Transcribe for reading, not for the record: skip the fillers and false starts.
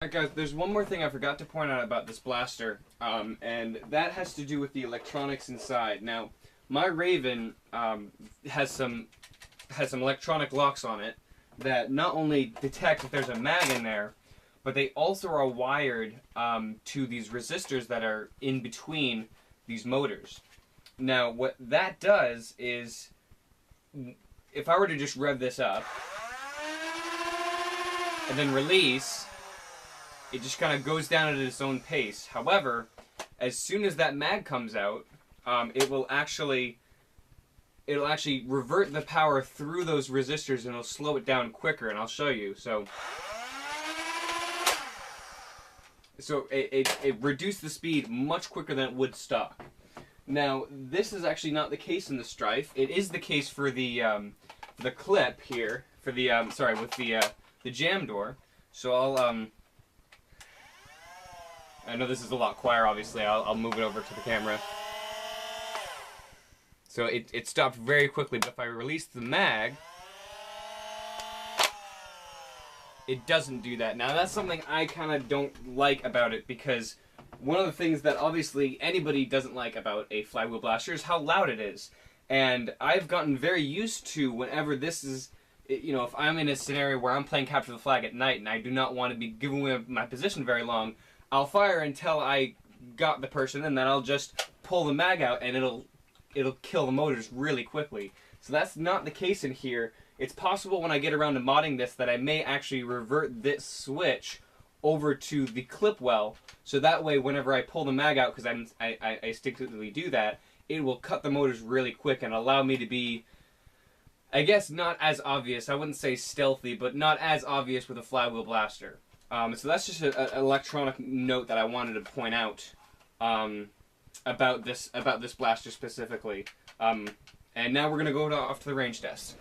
Alright guys, there's one more thing I forgot to point out about this blaster, and that has to do with the electronics inside. Now, my Rayven has some electronic locks on it that not only detect if there's a mag in there, but they also are wired to these resistors that are in between these motors. Now, what that does is, if I were to just rev this up and then release, it just kind of goes down at its own pace. However, as soon as that mag comes out, it'll actually revert the power through those resistors and it'll slow it down quicker, and I'll show you. So it reduced the speed much quicker than it would stock. Now, this is actually not the case in the Stryfe. It is the case for the clip here, for the with the jam door. So I know this is a lot quieter, obviously. I'll move it over to the camera. So it stopped very quickly, but if I release the mag, it doesn't do that. Now, that's something I kind of don't like about it, because one of the things that obviously anybody doesn't like about a flywheel blaster is how loud it is. And I've gotten very used to, whenever this is, you know, if I'm in a scenario where I'm playing capture the flag at night and I do not want to be giving away my position very long, I'll fire until I got the person, and then I'll just pull the mag out and it'll kill the motors really quickly. So that's not the case in here. It's possible when I get around to modding this that I may actually revert this switch over to the clip well, so that way whenever I pull the mag out, because I instinctively do that, it will cut the motors really quick and allow me to be, I guess, not as obvious. I wouldn't say stealthy, but not as obvious with a flywheel blaster. So that's just an electronic note that I wanted to point out about this blaster specifically. And now we're going to go off to the range test.